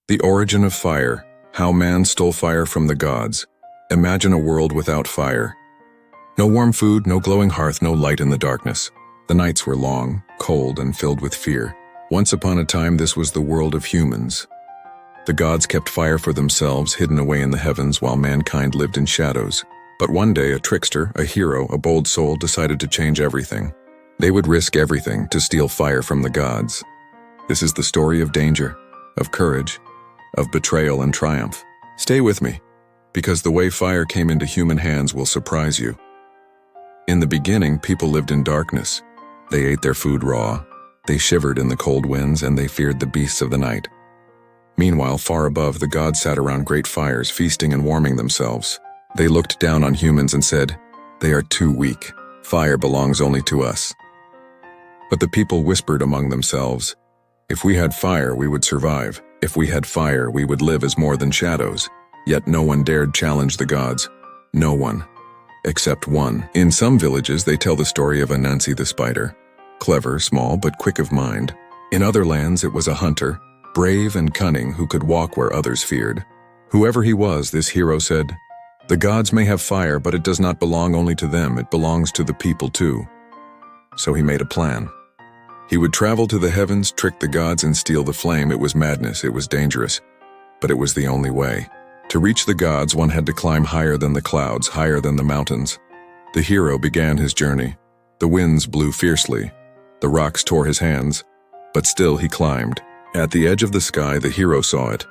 The origin of fire, how man stole fire from the gods. Imagine a world without fire. No warm food, no glowing hearth, no light in the darkness. The nights were long, cold, and filled with fear. Once upon a time, this was the world of humans. The gods kept fire for themselves, hidden away in the heavens, while mankind lived in shadows. But one day, a trickster, a hero, a bold soul decided to change everything. They would risk everything to steal fire from the gods. This is the story of danger, of courage, of betrayal and triumph. Stay with me, because the way fire came into human hands will surprise you. In the beginning, people lived in darkness. They ate their food raw. They shivered in the cold winds, and they feared the beasts of the night. Meanwhile, far above, the gods sat around great fires, feasting and warming themselves. They looked down on humans and said, "They are too weak. Fire belongs only to us." But the people whispered among themselves, "If we had fire, we would survive. If we had fire, we would live as more than shadows." Yet no one dared challenge the gods. No one. Except one. In some villages, they tell the story of Anansi the Spider. Clever, small, but quick of mind. In other lands, it was a hunter, brave and cunning, who could walk where others feared. Whoever he was, this hero said, "The gods may have fire, but it does not belong only to them, it belongs to the people too." So he made a plan. He would travel to the heavens, trick the gods, and steal the flame. It was madness, it was dangerous, but it was the only way. To reach the gods, one had to climb higher than the clouds, higher than the mountains. The hero began his journey. The winds blew fiercely. The rocks tore his hands, but still he climbed. At the edge of the sky, the hero saw it.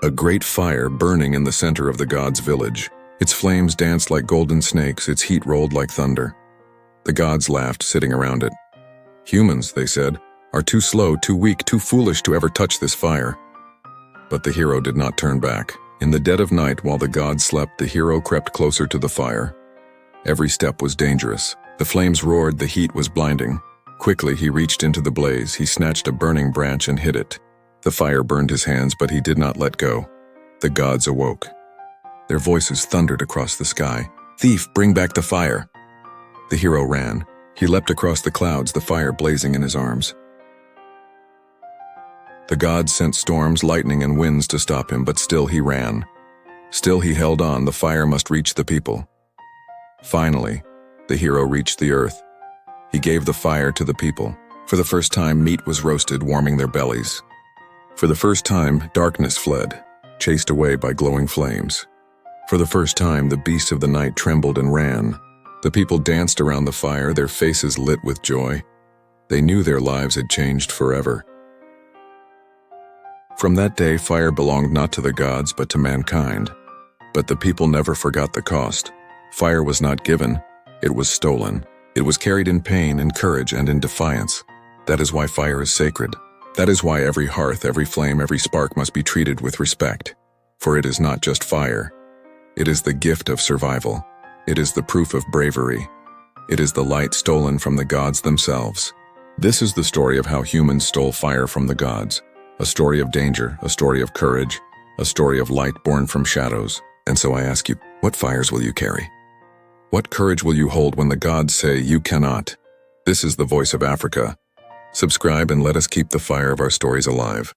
A great fire burning in the center of the gods' village. Its flames danced like golden snakes, its heat rolled like thunder. The gods laughed, sitting around it. "Humans," they said, "are too slow, too weak, too foolish to ever touch this fire." But the hero did not turn back. In the dead of night, while the gods slept, the hero crept closer to the fire. Every step was dangerous. The flames roared, the heat was blinding. Quickly he reached into the blaze. He snatched a burning branch and hid it. The fire burned his hands, but he did not let go. The gods awoke. Their voices thundered across the sky. "Thief, bring back the fire!" The hero ran. He leapt across the clouds, the fire blazing in his arms. The gods sent storms, lightning, and winds to stop him, but still he ran. Still he held on. The fire must reach the people. Finally, the hero reached the earth. He gave the fire to the people. For the first time, meat was roasted, warming their bellies. For the first time, darkness fled, chased away by glowing flames. For the first time, the beasts of the night trembled and ran. The people danced around the fire, their faces lit with joy. They knew their lives had changed forever. From that day, fire belonged not to the gods, but to mankind. But the people never forgot the cost. Fire was not given, it was stolen. It was carried in pain, in courage, and in defiance. That is why fire is sacred. That is why every hearth, every flame, every spark must be treated with respect. For it is not just fire. It is the gift of survival. It is the proof of bravery. It is the light stolen from the gods themselves. This is the story of how humans stole fire from the gods. A story of danger, a story of courage, a story of light born from shadows. And so I ask you, what fires will you carry? What courage will you hold when the gods say you cannot? This is the Voice of Africa. Subscribe and let us keep the fire of our stories alive.